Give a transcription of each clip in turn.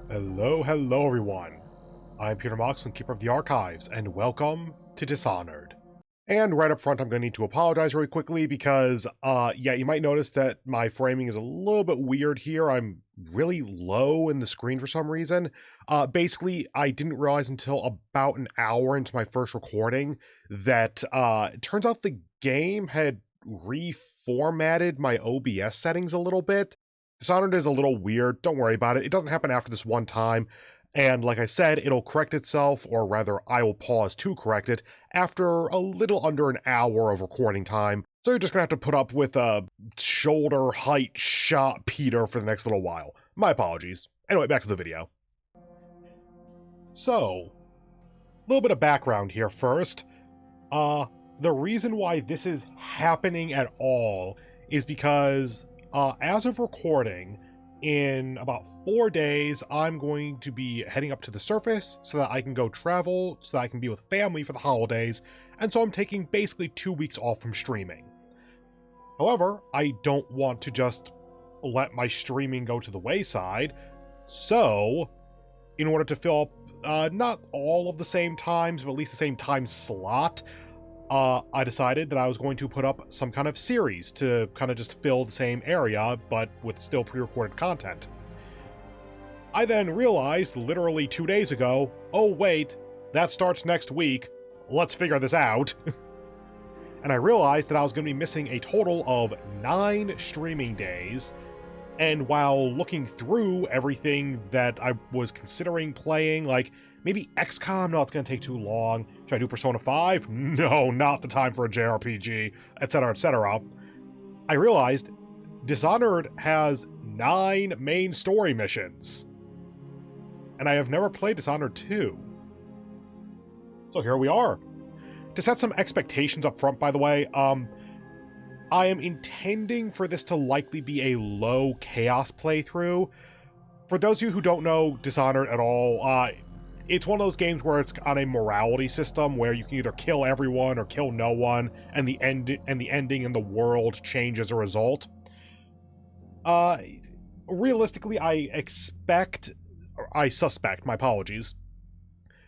Hello everyone. I'm Peter Moxilin, Keeper of the Archives, and welcome to Dishonored. And right up front, I'm going to need to apologize really quickly because, yeah, you might notice that my framing is a little bit weird here. I'm really low in the screen for some reason. Basically, I didn't realize until about an hour into my first recording that, it turns out the game had reformatted my OBS settings a little bit. Dishonored is a little weird. Don't worry about it. It doesn't happen after this one time. And like I said, it'll correct itself, or rather, I will pause to correct it after a little under an hour of recording time. So you're just gonna have to put up with a shoulder height shot Peter for the next little while. My apologies. Anyway, back to the video. So, a little bit of background here first. The reason why this is happening at all is because, as of recording, in about 4 days, I'm going to be heading up to the surface so that I can go travel, so that I can be with family for the holidays, and so I'm taking basically 2 weeks off from streaming. However, I don't want to just let my streaming go to the wayside, so in order to fill up not all of the same times, but at least the same time slot, I decided that I was going to put up some kind of series to kind of just fill the same area, but with still pre-recorded content. I then realized, literally 2 days ago, oh wait, that starts next week, let's figure this out. And I realized that I was going to be missing a total of 9 streaming days, and while looking through everything that I was considering playing, like, maybe XCOM? No, it's going to take too long. Should I do Persona 5? No, not the time for a JRPG, etc., etc. I realized Dishonored has 9 main story missions. And I have never played Dishonored 2. So here we are. To set some expectations up front, by the way, I am intending for this to likely be a low chaos playthrough. For those of you who don't know Dishonored at all, it's one of those games where it's on a morality system where you can either kill everyone or kill no one, and the ending in the world change as a result. Realistically, I suspect, my apologies,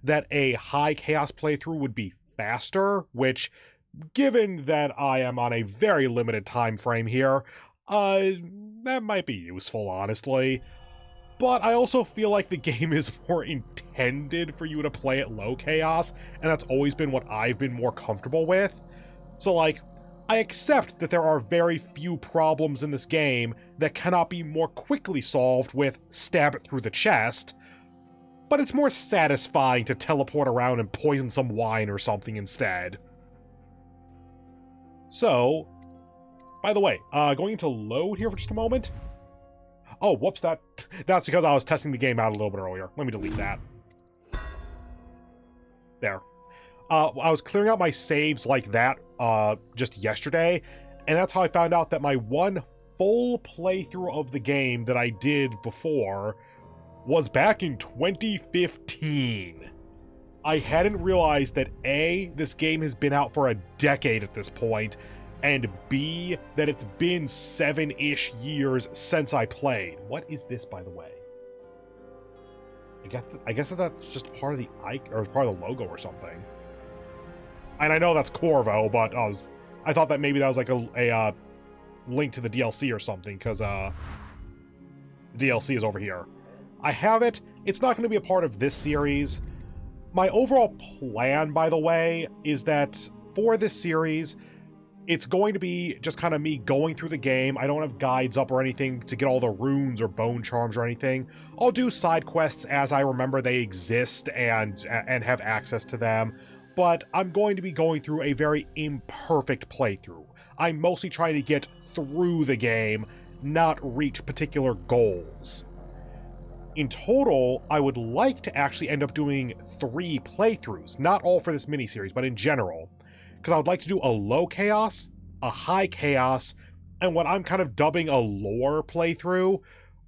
that a high chaos playthrough would be faster, which, given that I am on a very limited time frame here, that might be useful, honestly. But I also feel like the game is more intended for you to play at low chaos, and that's always been what I've been more comfortable with. So, like, I accept that there are very few problems in this game that cannot be more quickly solved with stab it through the chest, but it's more satisfying to teleport around and poison some wine or something instead. So, by the way, going into load here for just a moment. Oh, whoops, that's because I was testing the game out a little bit earlier. Let me delete that. There. I was clearing out my saves like that just yesterday, and that's how I found out that my one full playthrough of the game that I did before was back in 2015. I hadn't realized that A, this game has been out for a decade at this point, and B, that it's been 7-ish years since I played. What is this, by the way? I guess that's just part of the icon, or part of the logo or something. And I know that's Corvo, but I thought that maybe that was like a link to the DLC or something, because the DLC is over here. I have it. It's not going to be a part of this series. My overall plan, by the way, is that for this series, it's going to be just kind of me going through the game. I don't have guides up or anything to get all the runes or bone charms or anything. I'll do side quests as I remember they exist and have access to them, but I'm going to be going through a very imperfect playthrough. I'm mostly trying to get through the game, not reach particular goals. In total, I would like to actually end up doing 3 playthroughs, not all for this miniseries, but in general. Because I would like to do a low chaos, a high chaos, and what I'm kind of dubbing a lore playthrough,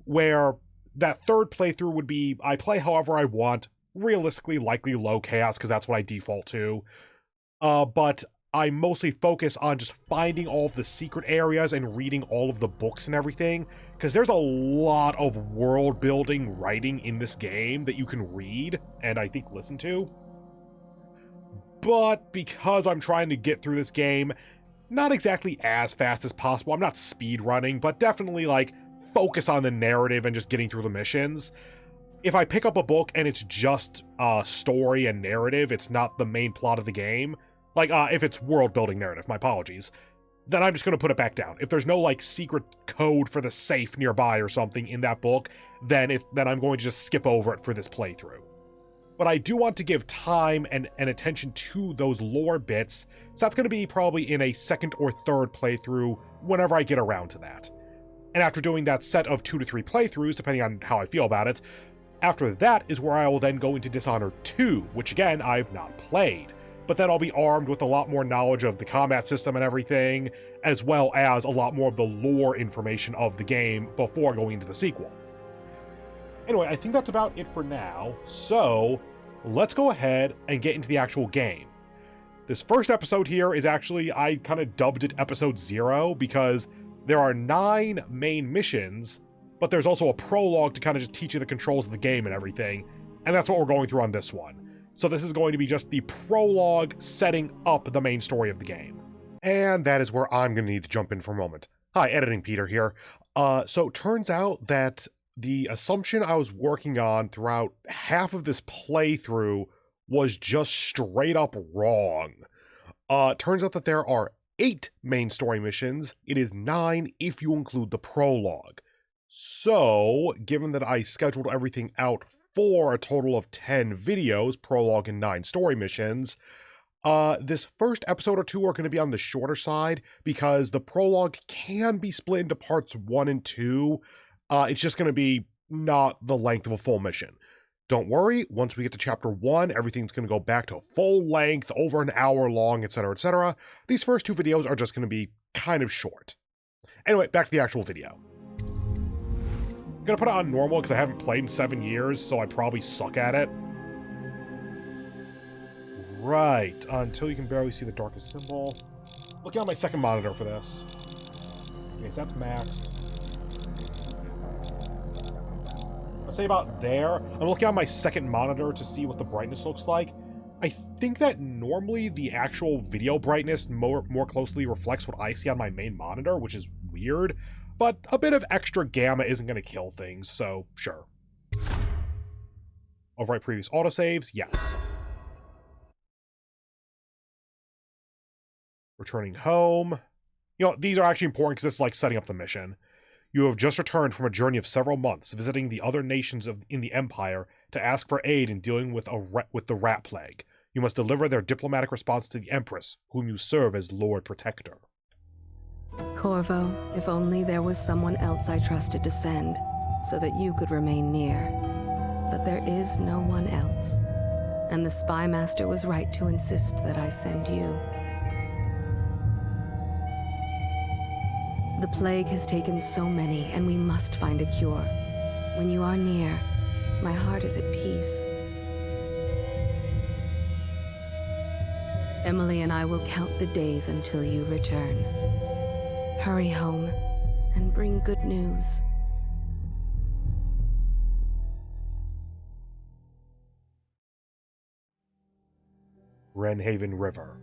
where that third playthrough would be I play however I want, realistically likely low chaos, because that's what I default to. But I mostly focus on just finding all of the secret areas and reading all of the books and everything, because there's a lot of world building writing in this game that you can read and I think listen to. But because I'm trying to get through this game not exactly as fast as possible, I'm not speed running, but definitely like focus on the narrative and just getting through the missions. If I pick up a book and it's just story and narrative, it's not the main plot of the game, like if it's world building narrative, my apologies, then I'm just going to put it back down. If there's no like secret code for the safe nearby or something in that book, then I'm going to just skip over it for this playthrough. But I do want to give time and attention to those lore bits, so that's going to be probably in a second or third playthrough whenever I get around to that. And after doing that set of 2 to 3 playthroughs, depending on how I feel about it, after that is where I will then go into Dishonored 2, which again, I've not played. But then I'll be armed with a lot more knowledge of the combat system and everything, as well as a lot more of the lore information of the game before going into the sequel. Anyway, I think that's about it for now, so let's go ahead and get into the actual game. This first episode here is actually, I kind of dubbed it Episode 0, because there are 9 main missions, but there's also a prologue to kind of just teach you the controls of the game and everything, and that's what we're going through on this one. So this is going to be just the prologue setting up the main story of the game. And that is where I'm going to need to jump in for a moment. Hi, Editing Peter here. So it turns out that the assumption I was working on throughout half of this playthrough was just straight up wrong. Turns out that there are 8 main story missions. It is 9 if you include the prologue. So, given that I scheduled everything out for a total of 10 videos, prologue and 9 story missions, this first episode or 2 are going to be on the shorter side because the prologue can be split into parts 1 and 2. It's just going to be not the length of a full mission. Don't worry, once we get to chapter 1, everything's going to go back to full length, over an hour long, etc., etc. These first 2 videos are just going to be kind of short. Anyway, back to the actual video. I'm going to put it on normal because I haven't played in 7 years, so I probably suck at it. Right, until you can barely see the darkest symbol. Looking at my second monitor for this. Okay, so that's maxed. Let's say about there. I'm looking on my second monitor to see what the brightness looks like. I think that normally the actual video brightness more closely reflects what I see on my main monitor, which is weird. But a bit of extra gamma isn't going to kill things, so sure. Overwrite previous autosaves, yes. Returning home. You know, these are actually important because this is like setting up the mission. You have just returned from a journey of several months, visiting the other nations in the Empire to ask for aid in dealing with the rat plague. You must deliver their diplomatic response to the Empress, whom you serve as Lord Protector. Corvo, if only there was someone else I trusted to send, so that you could remain near. But there is no one else, and the Spy Master was right to insist that I send you. The plague has taken so many, and we must find a cure. When you are near, my heart is at peace. Emily and I will count the days until you return. Hurry home and bring good news. Wrenhaven River.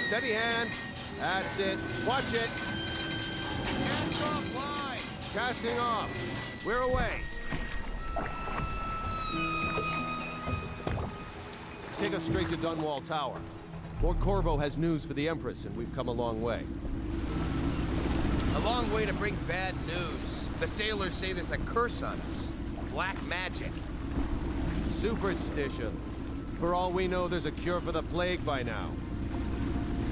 Steady hand. That's it. Watch it. Cast off line. Casting off. We're away. Take us straight to Dunwall Tower. Lord Corvo has news for the Empress, and we've come a long way. A long way to bring bad news. The sailors say there's a curse on us. Black magic. Superstition. For all we know, there's a cure for the plague by now.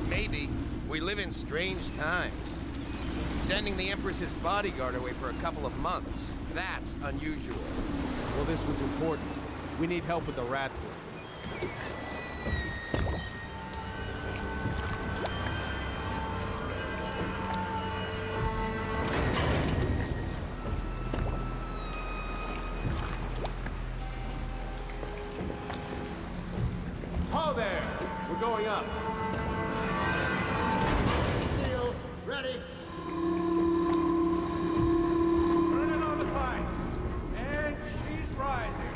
Maybe. We live in strange times. Sending the Empress's bodyguard away for a couple of months. That's unusual. Well, this was important. We need help with the rat plague. Ho there! We're going up. Seal, ready. Turning on the pipes. And she's rising.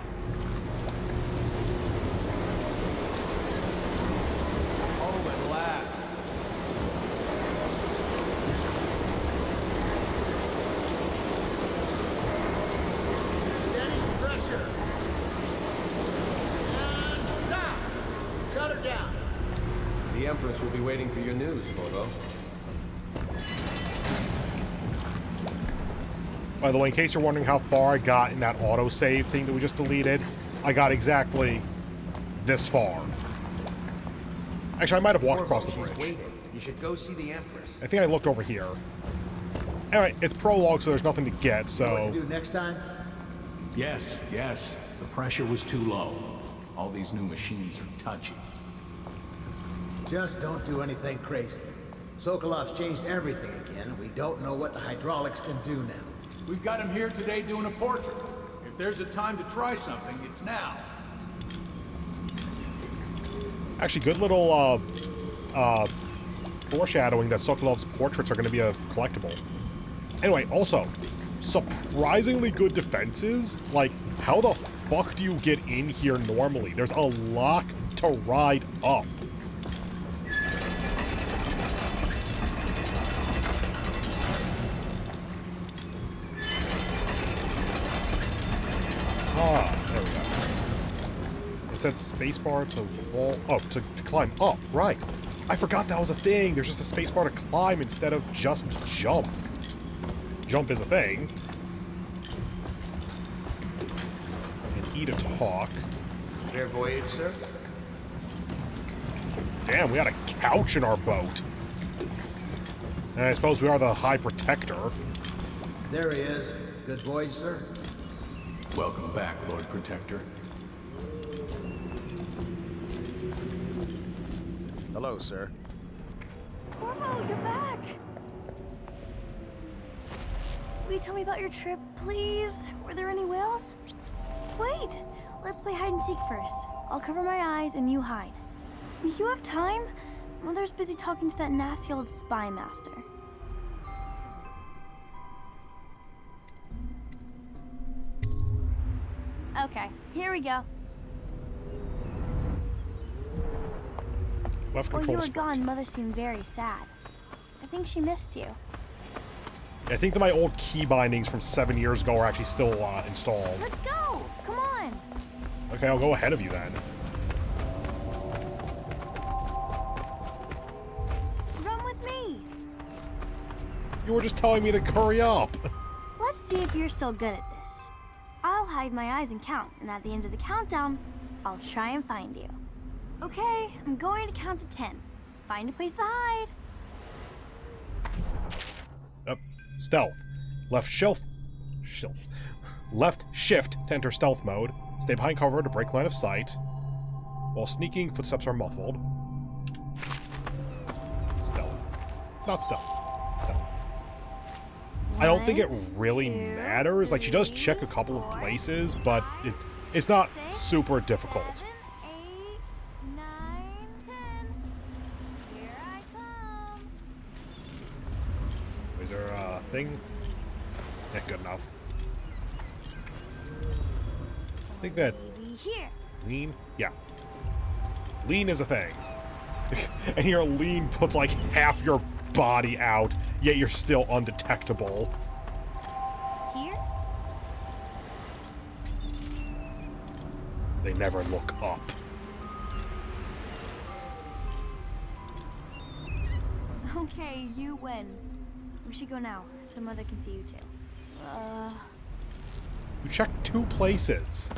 Oh, at last. Steady pressure. And stop. Shut her down. The Empress will be waiting for your news, Corvo. By the way, in case you're wondering how far I got in that autosave thing that we just deleted, I got exactly this far. Actually, I might have walked across the She's bridge. waiting. You should go see the Empress. I think I looked over here. Anyway, it's prologue, so there's nothing to get, What so... to do next time? Yes, yes. The pressure was too low. All these new machines are touchy. Just don't do anything crazy. Sokolov's changed everything again, and we don't know what the hydraulics can do now. We've got him here today doing a portrait. If there's a time to try something, it's now. Actually, good little, foreshadowing that Sokolov's portraits are going to be a collectible. Anyway, also, surprisingly good defenses. Like, how the fuck do you get in here normally? There's a lock to ride up. Ah, there we go. It said spacebar to fall. Oh, to climb up, right. I forgot that was a thing. There's just a spacebar to climb instead of just jump. Jump is a thing. And eat a talk. Fair voyage, sir. Damn, we had a couch in our boat. And I suppose we are the High Protector. There he is. Good voyage, sir. Welcome back, Lord Protector. Hello, sir. Corvo, you're back! Will you tell me about your trip, please? Were there any whales? Wait! Let's play hide and seek first. I'll cover my eyes and you hide. You have time? Mother's busy talking to that nasty old spy master. Okay, here we go. Left While you control were sprint. gone, Mother seemed very sad. I think she missed you. I think that my old key bindings from 7 years ago are actually still installed. Let's go! Come on! Okay, I'll go ahead of you then. Run with me! You were just telling me to hurry up. Let's see if you're still good at this. I'll hide my eyes and count, and at the end of the countdown, I'll try and find you. Okay, I'm going to count to 10. Find a place to hide. Yep. Stealth. Left Left shift to enter stealth mode. Stay behind cover to break line of sight. While sneaking, footsteps are muffled. Stealth. Not stealth. Stealth. I don't think it really matters. Like, she does check a couple of places, but it's not super difficult. 7, 8, 9, 10. Here I come. Is there a thing? Yeah, good enough. I think that Maybe here. lean? Yeah. Lean is a thing. And your lean puts like half your body out, yet you're still undetectable. Here? They never look up. Okay, you win. We should go now, so Mother can see you too. You checked 2 places.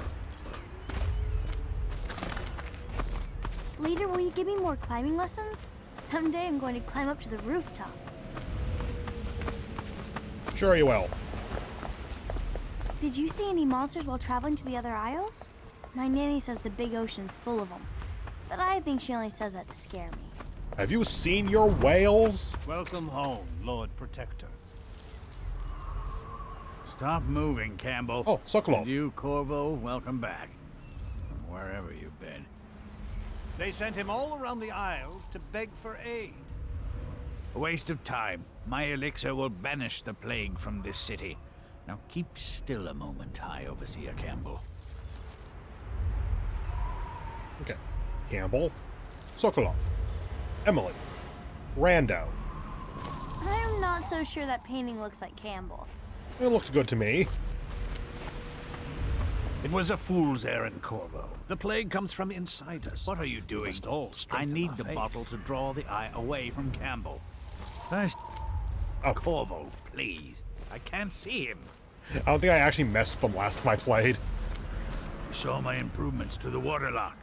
Later, will you give me more climbing lessons? Someday I'm going to climb up to the rooftop. Sure you will. Did you see any monsters while traveling to the other isles? My nanny says the big ocean's full of them. But I think she only says that to scare me. Have you seen your whales? Welcome home, Lord Protector. Stop moving, Campbell. Oh, Sokolov. And you, Corvo, welcome back. From wherever you've been. They sent him all around the Isles to beg for aid. A waste of time. My elixir will banish the plague from this city. Now keep still a moment, High Overseer Campbell. Okay. Campbell, Sokolov, Emily, Rando. I'm not so sure that painting looks like Campbell. It looks good to me. It was a fool's errand, Corvo. The plague comes from inside us. What are you doing? I need the bottle to draw the eye away from Campbell. First, Oh. Corvo, please. I can't see him. I don't think I actually messed with them last time I played. You saw my improvements to the waterlock.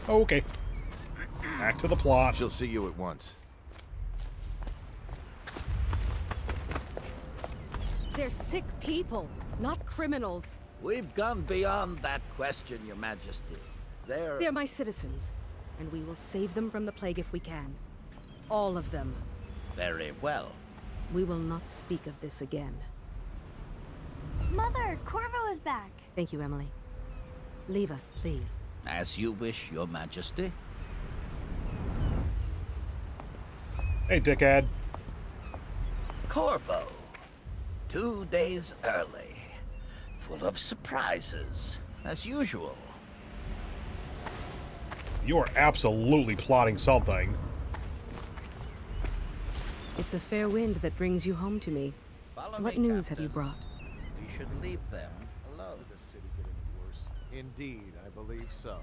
Okay. Back to the plot. She'll see you at once. They're sick people, not criminals. We've gone beyond that question, Your Majesty. They're my citizens, and we will save them from the plague if we can. All of them. Very well. We will not speak of this again. Mother, Corvo is back. Thank you, Emily. Leave us, please. As you wish, Your Majesty. Hey, dickhead. Corvo. 2 days early. Full of surprises, as usual. You are absolutely plotting something. It's a fair wind that brings you home to me. Follow What me, news have you Captain. brought? We should leave them alone. The city getting worse? Indeed, I believe so.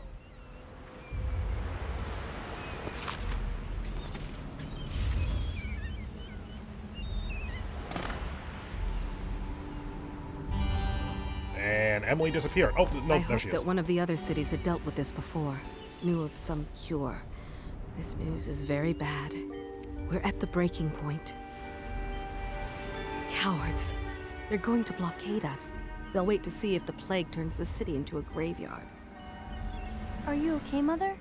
And Emily disappeared. Oh, no, I there hoped she is. that one of the other cities had dealt with this before, knew of some cure. This news is very bad. We're at the breaking point. Cowards. They're going to blockade us. They'll wait to see if the plague turns the city into a graveyard. Are you okay, Mother?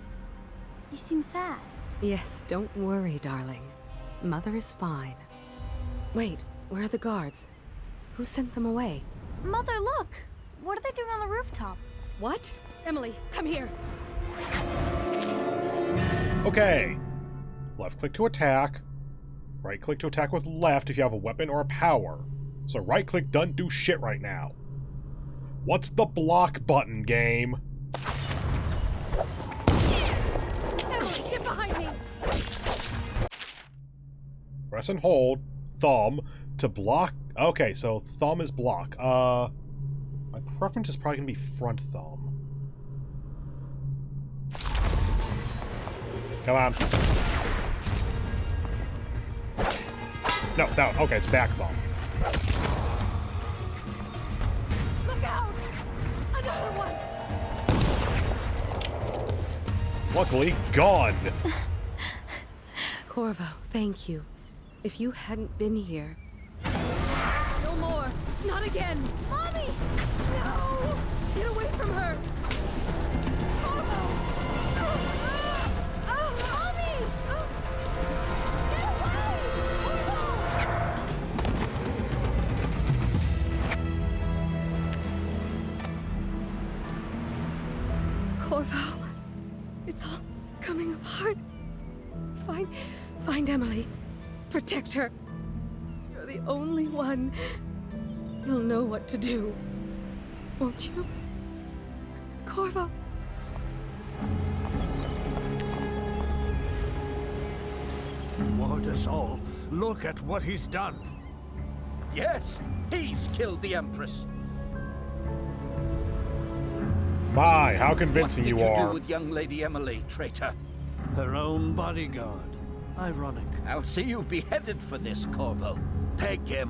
You seem sad. Yes, don't worry, darling. Mother is fine. Wait, where are the guards? Who sent them away? Mother, look! What are they doing on the rooftop? What? Emily, come here! Okay. Left click to attack. Right click to attack with left if you have a weapon or a power. So right click doesn't do shit right now. What's the block button, game? Emily, get behind me! Press and hold thumb to block. Okay, so thumb is block. My preference is probably gonna be front thumb. Come on. No, okay, it's back thumb. Look out! Another one! Luckily, gone. Corvo, thank you. If you hadn't been here... No more! Not again! Mommy! No! Get away from her! Corvo! Mommy! Get away! Corvo, it's all coming apart. Find Emily. Protect her. You're the only one. You'll know what to do. Won't you? Corvo. Ward us all. Look at what he's done. Yes, he's killed the Empress. My, how convincing you What did you are. do with young Lady Emily, traitor? Her own bodyguard. Ironic. I'll see you beheaded for this, Corvo. Take him.